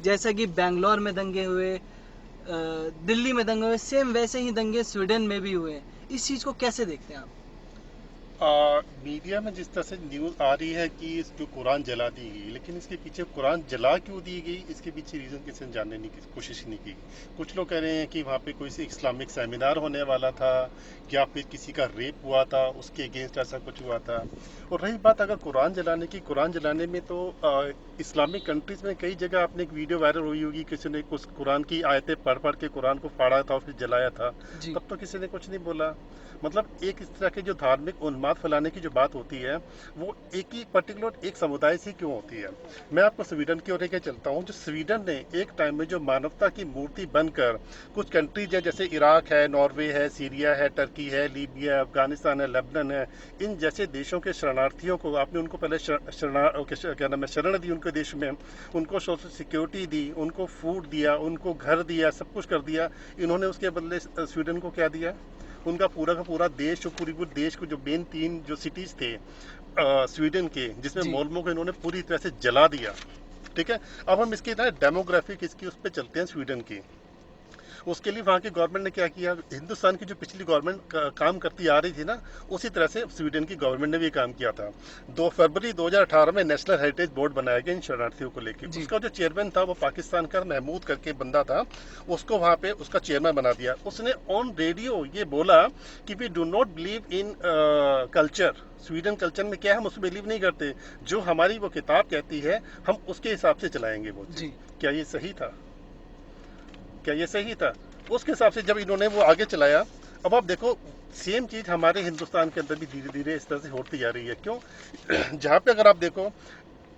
जैसा कि बैंगलोर में दंगे हुए, दिल्ली में दंगे हुए, सेम वैसे ही दंगे स्वीडन में भी हुए। इस चीज़ को कैसे देखते हैं आप? मीडिया में जिस तरह से न्यूज़ आ रही है कि जो कुरान जला दी गई, लेकिन इसके पीछे कुरान जला क्यों दी गई, इसके पीछे रीज़न किसी ने जानने की कोशिश नहीं की। कुछ लोग कह रहे हैं कि वहाँ पे कोई सी इस्लामिक सेमिनार होने वाला था, या फिर किसी का रेप हुआ था, उसके अगेंस्ट ऐसा कुछ हुआ था। और रही बात अगर कुरान जलाने की, कुरान जलाने में तो इस्लामिक कंट्रीज़ में कई जगह आपने एक वीडियो वायरल हुई होगी, किसी ने उस कुरान की आयतें पढ़ पढ़ के कुरान को फाड़ा था और फिर जलाया था। जी। तब तो किसी ने कुछ नहीं बोला। मतलब एक इस तरह के जो धार्मिक उन्माद फैलाने की जो बात होती है, वो एक ही पर्टिकुलर एक समुदाय से क्यों होती है। मैं आपको स्वीडन की ओर लेके चलता हूँ। जो स्वीडन ने एक टाइम में जो मानवता की मूर्ति बनकर कुछ कंट्रीज है, जैसे इराक है, नॉर्वे है, सीरिया है, टर्की है, लीबिया है, अफगानिस्तान है, लेबनान है, इन जैसे देशों के शरणार्थियों को आपने उनको पहले क्या नाम है, शरण दी उनके देश में, उनको सोशल सिक्योरिटी दी, उनको फूड दिया, उनको घर दिया, सब कुछ कर दिया। इन्होंने उसके बदले स्वीडन को क्या दिया? उनका पूरा का पूरा देश, जो पूरी पूरी देश को जो मेन 3 जो सिटीज थे स्वीडन के, जिसमें जी। मोल्मो को इन्होंने पूरी तरह से जला दिया। ठीक है। अब हम इसकी ना डेमोग्राफिक इसकी उस पर चलते हैं स्वीडन की। उसके लिए वहाँ की गवर्नमेंट ने क्या किया, हिंदुस्तान की जो पिछली गवर्नमेंट काम करती आ रही थी ना, उसी तरह से स्वीडन की गवर्नमेंट ने भी काम किया था। 2 फरवरी 2018 में नेशनल हेरिटेज बोर्ड बनाया गया इन शरणार्थियों को लेकर। जी। उसका जो चेयरमैन था वो पाकिस्तान का महमूद करके बंदा था, उसको वहाँ पे उसका चेयरमैन बना दिया। उसने ऑन रेडियो ये बोला कि we do not believe in culture. Sweden culture में क्या है, हम उसमें बिलीव नहीं करते। जो हमारी वो किताब कहती है, हम उसके हिसाब से चलाएंगे वो चीज़। जी। क्या ये सही था? क्या ये सही था? उसके हिसाब से जब इन्होंने वो आगे चलाया। अब आप देखो, सेम चीज़ हमारे हिंदुस्तान के अंदर भी धीरे धीरे इस तरह से होती जा रही है। क्यों? जहाँ पे अगर आप देखो,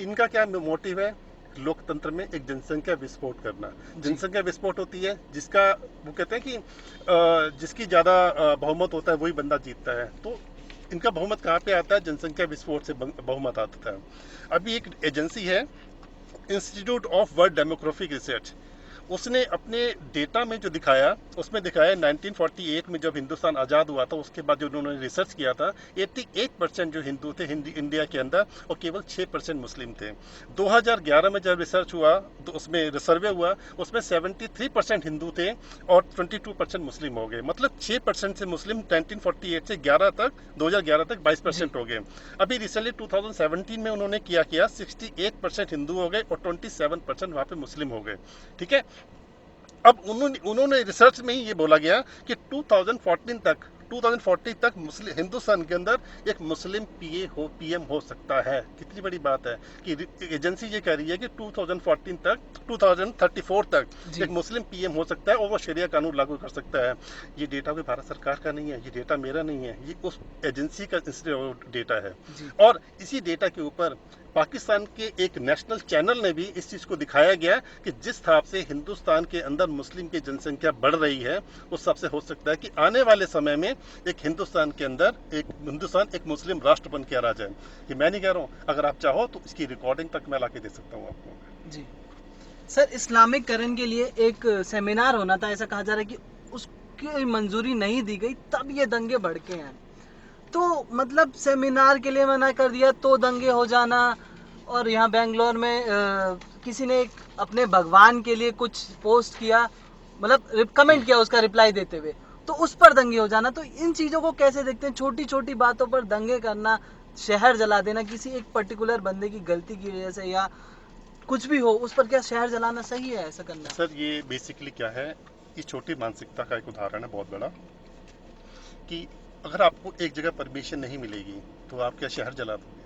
इनका क्या मोटिव है, लोकतंत्र में एक जनसंख्या विस्फोट करना। जी। जनसंख्या विस्फोट होती है जिसका, वो कहते हैं कि जिसकी ज़्यादा बहुमत होता है वही बंदा जीतता है। तो इनका बहुमत कहाँ पे आता है? जनसंख्या विस्फोट से बहुमत आता है। अभी एक एजेंसी है, institute of world demographic research, उसने अपने डेटा में जो दिखाया, उसमें दिखाया 1948 में जब हिंदुस्तान आज़ाद हुआ था, उसके बाद जो उन्होंने रिसर्च किया था, 88% जो हिंदू थे हिंदी इंडिया के अंदर, और केवल 6% मुस्लिम थे। 2011 में जब रिसर्च हुआ, तो उसमें सर्वे हुआ, उसमें 73% हिंदू थे और 22% मुस्लिम हो गए। मतलब 6% से मुस्लिम 1948 से 11 तक, 2011 तक जी। 22% हो गए। अभी रिसेंटली 2017 में उन्होंने किया 68% हिंदू हो गए और 27% वहाँ पे मुस्लिम हो गए। ठीक है। अब उन्होंने उन्होंने रिसर्च में ही ये बोला गया कि 2040 तक मुस्लिम हिंदुस्तान के अंदर एक मुस्लिम पीएम हो सकता है। कितनी बड़ी बात है कि एजेंसी ये कह रही है कि 2014 तक, 2034 तक एक जी। मुस्लिम पीएम हो सकता है और वो शरिया कानून लागू कर सकता है। ये डेटा कोई भारत सरकार का नहीं है, ये डेटा मेरा नहीं है, ये उस एजेंसी का डेटा है। जी। और इसी डेटा के ऊपर पाकिस्तान के एक नेशनल चैनल ने भी इस चीज़ को दिखाया गया कि जिस हिसाब से हिंदुस्तान के अंदर मुस्लिम की जनसंख्या बढ़ रही है, उस हिसाब से हो सकता है कि आने वाले समय में एक हिंदुस्तान के अंदर हिंदुस्तान एक मुस्लिम राष्ट्र बन के आ जाए। ये मैं नहीं कह रहा हूँ, अगर आप चाहो तो इसकी रिकॉर्डिंग तक मैं ला के दे सकता हूँ आपको। जी। सर, इस्लामिककरण के लिए एक सेमिनार होना था, ऐसा कहा जा रहा है कि उसकी मंजूरी नहीं दी गई, तब ये दंगे भड़के हैं। तो मतलब सेमिनार के लिए मना कर दिया तो दंगे हो जाना। और यहाँ बेंगलोर में किसी ने एक अपने भगवान के लिए कुछ पोस्ट किया, मतलब कमेंट किया उसका रिप्लाई देते हुए, तो उस पर दंगे हो जाना। तो इन चीज़ों को कैसे देखते हैं? छोटी छोटी बातों पर दंगे करना, शहर जला देना किसी एक पर्टिकुलर बंदे की गलती की वजह से, या कुछ भी हो उस पर, क्या शहर जलाना सही है ऐसा करना? सर, ये बेसिकली क्या है, ये छोटी मानसिकता का एक उदाहरण है बहुत बड़ा, कि अगर आपको एक जगह परमिशन नहीं मिलेगी तो आप क्या शहर जला दोगे?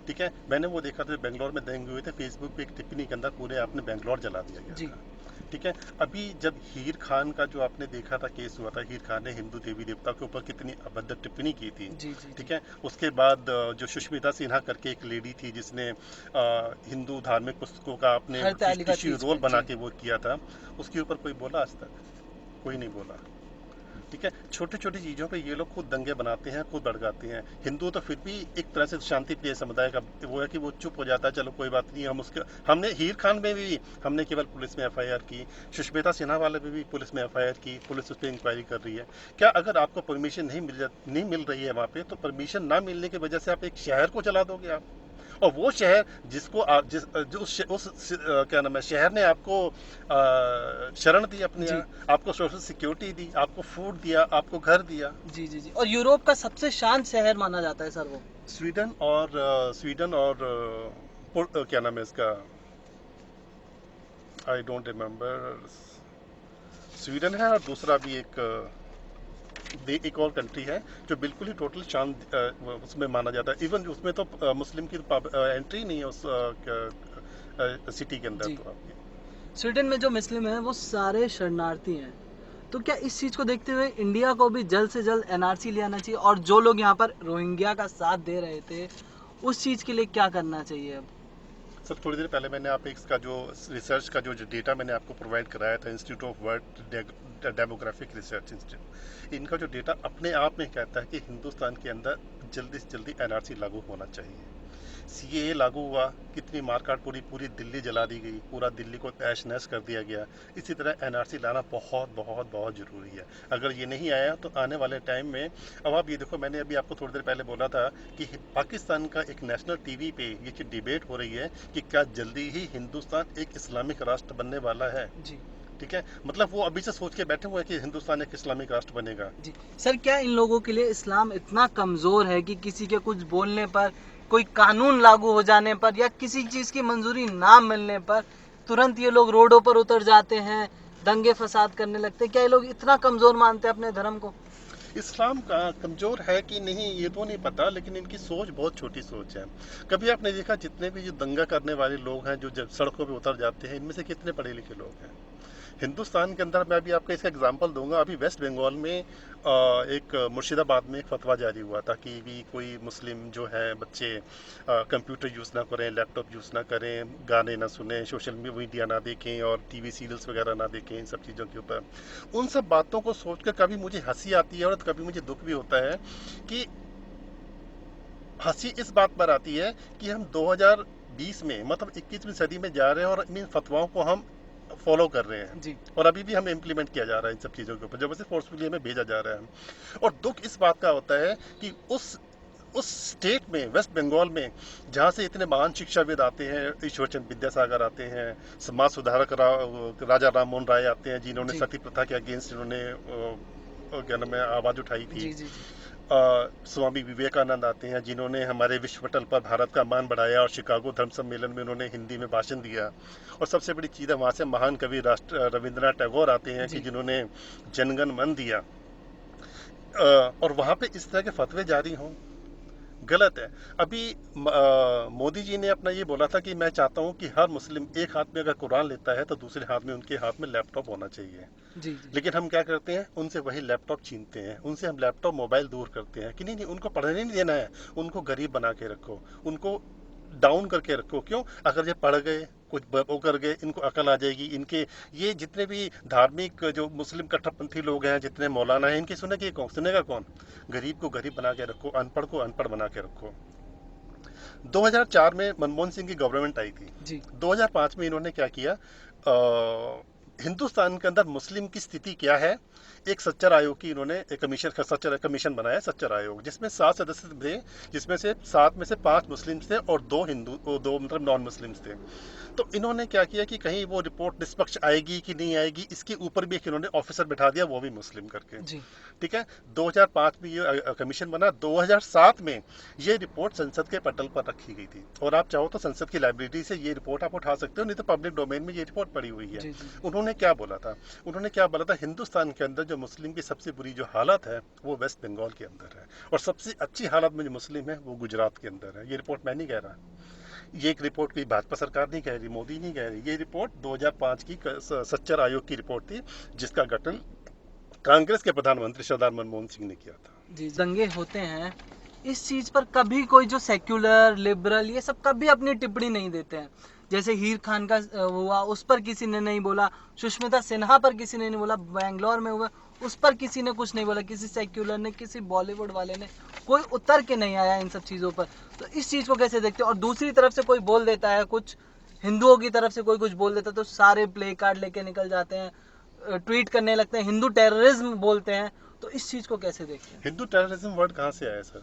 ठीक है। मैंने वो देखा था, बेंगलोर में दंगे हुए थे, फेसबुक पे एक टिप्पणी के अंदर पूरे आपने बेंगलोर जला दिया गया जी। था। ठीक है। अभी जब हीर खान का जो आपने देखा था केस हुआ था, हीर खान ने हिंदू देवी देवता के ऊपर कितनी अभद्र टिप्पणी की थी। जी। जी। जी। ठीक है। उसके बाद जो सुष्मिता सिन्हा करके एक लेडी थी, जिसने हिंदू धार्मिक पुस्तकों का अपने हर तालिका टिश्यू तीज रोल पे। बना जी। के वो किया था, उसके ऊपर कोई बोला आज तक? कोई नहीं बोला। ठीक है। छोटी छोटी चीज़ों पे ये लोग खुद दंगे बनाते हैं, खुद भड़काते हैं। हिंदू तो फिर भी एक तरह से शांति प्रिय समुदाय का वो है कि वो चुप हो जाता है, चलो कोई बात नहीं। हम उसके हमने हीर खान में भी हमने केवल पुलिस में एफआईआर की, सुष्मिता सिन्हा वाले में भी पुलिस में एफआईआर की, पुलिस उस पर इंक्वायरी कर रही है। क्या अगर आपको परमिशन नहीं मिल रही है वहाँ पे, तो परमिशन ना मिलने की वजह से आप एक शहर को चला दोगे आप? और वो शहर जिसको आप क्या नाम है, शहर ने आपको शरण दी अपने जी यहाँ, आपको सोशल सिक्योरिटी दी, आपको फूड दिया, आपको घर दिया। जी जी जी। और यूरोप का सबसे शांत शहर माना जाता है सर वो। स्वीडन और क्या नाम है इसका, आई डोंट रिमेम्बर। स्वीडन है और दूसरा भी एक और कंट्री है जो बिल्कुल ही टोटल शांत उसमें माना जाता है। इवन उसमें तो मुस्लिम की एंट्री नहीं है उस सिटी के अंदर जी। तो आपकी। स्वीडन में जो मुस्लिम हैं वो सारे शरणार्थी हैं। तो क्या इस चीज़ को देखते हुए इंडिया को भी जल्द से जल्द एनआरसी ले आना चाहिए, और जो लोग यहाँ पर रोहिंग्या का साथ दे रहे थे उस चीज़ के लिए क्या करना चाहिए अब? सर थोड़ी देर पहले मैंने आप इसका जो रिसर्च का जो डेटा मैंने आपको प्रोवाइड कराया था, institute of world demographic research institute, इनका जो डेटा अपने आप में कहता है कि हिंदुस्तान के अंदर जल्दी से जल्दी एनआरसी लागू होना चाहिए। सीएए लागू हुआ, कितनी मारकाट, पूरी पूरी दिल्ली जला दी गई, पूरा दिल्ली को तहस नहस कर दिया गया। इसी तरह एनआरसी लाना बहुत बहुत बहुत ज़रूरी है। अगर ये नहीं आया तो आने वाले टाइम में, अब आप ये देखो, मैंने अभी आपको थोड़ी देर पहले बोला था कि पाकिस्तान का एक नेशनल टीवी पे ये जो डिबेट हो रही है कि क्या जल्दी ही हिंदुस्तान एक इस्लामिक राष्ट्र बनने वाला है। जी ठीक है, मतलब वो अभी से सोच के बैठे हुए हैं कि हिंदुस्तान एक इस्लामिक राष्ट्र बनेगा। जी। सर क्या इन लोगों के लिए इस्लाम इतना कमज़ोर है कि किसी के कुछ बोलने पर, कोई कानून लागू हो जाने पर, या किसी चीज़ की मंजूरी ना मिलने पर तुरंत ये लोग रोडों पर उतर जाते हैं, दंगे फसाद करने लगते हैं? क्या ये लोग इतना कमज़ोर मानते हैं अपने धर्म को? इस्लाम का कमज़ोर है कि नहीं ये तो नहीं पता, लेकिन इनकी सोच बहुत छोटी सोच है। कभी आपने देखा जितने भी जो दंगा करने वाले लोग हैं, जो जब सड़कों पे उतर जाते हैं, इनमें से कितने पढ़े लिखे लोग हैं? हिंदुस्तान के अंदर मैं अभी आपको इसका एग्जांपल दूंगा। अभी वेस्ट बंगाल में एक मुर्शिदाबाद में एक फतवा जारी हुआ था कि भी कोई मुस्लिम जो है बच्चे कंप्यूटर यूज़ ना करें, लैपटॉप यूज़ ना करें, गाने ना सुने, सोशल मीडिया ना देखें और टीवी सीरियल्स वगैरह ना देखें, इन सब चीज़ों के ऊपर। उन सब बातों को सोचकर कभी मुझे हंसी आती है और कभी मुझे दुख भी होता है कि हंसी इस बात पर आती है कि हम 2020 में, मतलब 21वीं सदी में जा रहे हैं और इन फतवाओं को हम फॉलो कर रहे हैं। जी और अभी भी हमें इम्प्लीमेंट किया जा रहा है इन सब चीज़ों के ऊपर, जबरदस्ती फोर्सफुली हमें भेजा जा रहा है। और दुख इस बात का होता है कि उस स्टेट में, वेस्ट बंगाल में, जहाँ से इतने महान शिक्षाविद आते हैं, ईश्वर चंद्र विद्यासागर आते हैं, समाज सुधारक राजा राम मोहन राय आते हैं, जिन्होंने जी सती प्रथा के अगेंस्ट इन्होंने क्या नाम है आवाज़ उठाई थी। जी जी जी स्वामी विवेकानंद आते हैं, जिन्होंने हमारे विश्व पटल पर भारत का मान बढ़ाया, और शिकागो धर्म सम्मेलन में उन्होंने हिंदी में भाषण दिया। और सबसे बड़ी चीज़ है, वहाँ से महान कवि रविंद्रनाथ टैगोर आते हैं कि जी जिन्होंने जनगण मन दिया। और वहाँ पे इस तरह के फतवे जारी हों, गलत है। अभी मोदी जी ने अपना ये बोला था कि मैं चाहता हूँ कि हर मुस्लिम एक हाथ में अगर कुरान लेता है तो दूसरे हाथ में उनके हाथ में लैपटॉप होना चाहिए। जी जी लेकिन हम क्या करते हैं, उनसे वही लैपटॉप छीनते हैं, उनसे हम लैपटॉप मोबाइल दूर करते हैं कि नहीं नहीं, उनको पढ़ने नहीं देना है, उनको गरीब बना के रखो, उनको डाउन करके रखो। क्यों? अगर ये पढ़ गए, कुछ वो कर गए, इनको अकल आ जाएगी। इनके ये जितने भी धार्मिक जो मुस्लिम कट्टरपंथी लोग हैं, जितने मौलाना हैं, इनकी सुनेगी कौन? सुनेगा कौन? गरीब को गरीब बना के रखो, अनपढ़ को अनपढ़ बना के रखो। 2004 में मनमोहन सिंह की गवर्नमेंट आई थी। जी 2005 में इन्होंने क्या किया, हिंदुस्तान के अंदर मुस्लिम की स्थिति क्या है, एक सच्चर आयोग की इन्होंने एक कमीशन बनाया, सच्चर आयोग, जिसमें 7 सदस्य थे, जिसमें से 7 में से 5 मुस्लिम थे और 2 हिंदू, 2 मतलब नॉन मुस्लिम्स थे। तो इन्होंने क्या किया कि कहीं वो रिपोर्ट निष्पक्ष आएगी कि नहीं आएगी, इसके ऊपर भी एक इन्होंने ऑफिसर बैठा दिया, वो भी मुस्लिम करके। जी ठीक है, 2005 में ये कमीशन बना। 2007 में ये रिपोर्ट संसद के पटल पर रखी गई थी, और आप चाहो तो संसद की लाइब्रेरी से ये रिपोर्ट आप उठा सकते हो, नहीं तो पब्लिक डोमेन में ये रिपोर्ट पड़ी हुई है। जी जी उन्होंने क्या बोला था? उन्होंने क्या बोला था, हिंदुस्तान के अंदर जो मुस्लिम की सबसे बुरी जो हालत है वो वेस्ट बंगाल के अंदर है, और सबसे अच्छी हालत में जो मुस्लिम है वो गुजरात के अंदर है। ये रिपोर्ट मैं नहीं कह रहा, ये एक रिपोर्ट कोई भाजपा सरकार नहीं कह रही, मोदी नहीं कह रही, ये रिपोर्ट 2005 की सच्चर आयोग की रिपोर्ट थी, जिसका गठन कांग्रेस के प्रधानमंत्री सरदार मनमोहन सिंह ने किया था। जी। दंगे होते हैं, इस चीज पर कभी कोई जो सेक्युलर लिबरल ये सब कभी अपनी टिप्पणी नहीं देते हैं। जैसे हीर खान का हुआ, उस पर किसी ने नहीं बोला। सुष्मिता सिन्हा पर किसी ने नहीं बोला। बैंगलोर में हुआ, उस पर किसी ने कुछ नहीं बोला। किसी सेक्युलर ने, किसी बॉलीवुड वाले ने, कोई उतर के नहीं आया इन सब चीज़ों पर। तो इस चीज़ को कैसे देखते हो? और दूसरी तरफ से कोई बोल देता है कुछ, हिंदुओं की तरफ से कोई कुछ बोल देता है तो सारे प्ले कार्ड लेके निकल जाते हैं, ट्वीट करने लगते हैं, हिंदू टेररिज्म बोलते हैं। तो इस चीज़ को कैसे देखते हैं? हिंदू टेररिज्म वर्ड कहाँ से आया सर?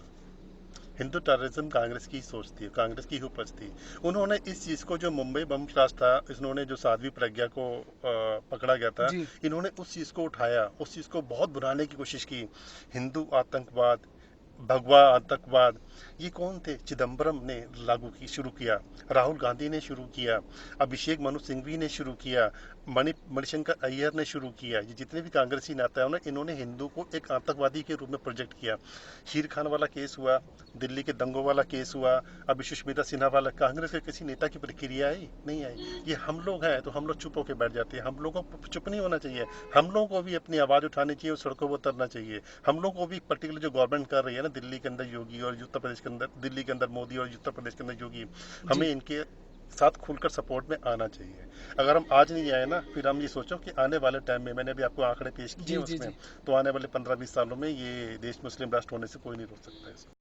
हिंदू टेररिज्म कांग्रेस की सोच थी, कांग्रेस की उपज थी। उन्होंने इस चीज़ को, जो मुंबई बम ब्लास्ट था, इन्होंने जो साध्वी प्रज्ञा को पकड़ा गया था, जी इन्होंने उस चीज़ को उठाया, उस चीज़ को बहुत बुराने की कोशिश की। हिंदू आतंकवाद, भगवा आतंकवाद, ये कौन थे? चिदम्बरम ने लागू की, शुरू किया, राहुल गांधी ने शुरू किया, अभिषेक मनु सिंघवी ने शुरू किया, मणिशंकर अय्यर ने शुरू किया। ये जितने भी कांग्रेसी नेता हैं, इन्होंने हिंदू को एक आतंकवादी के रूप में प्रोजेक्ट किया। हीर खान वाला केस हुआ, दिल्ली के दंगों वाला केस हुआ, अभी सुष्मिता सिन्हा वाला, कांग्रेस के किसी नेता की प्रक्रिया आई नहीं आई। ये हम लोग हैं तो हम लोग चुप होकर बैठ जाते हैं। हम लोगों को चुप नहीं होना चाहिए, हम लोगों को भी अपनी आवाज़ उठानी चाहिए और सड़कों पर उतरना चाहिए। हम लोगों को भी, पर्टिकुलर जो गवर्नमेंट कर रही है ना, दिल्ली के अंदर योगी और उत्तर प्रदेश के अंदर, दिल्ली के अंदर मोदी और उत्तर प्रदेश के अंदर योगी, हमें जी इनके साथ खुलकर सपोर्ट में आना चाहिए। अगर हम आज नहीं आए ना, फिर हम ये सोचो कि आने वाले टाइम में, मैंने भी आपको आंकड़े पेश किए जी जी उसमें, जी तो आने वाले 15-20 सालों में ये देश मुस्लिम राष्ट्र होने से कोई नहीं रोक सकता है इसको।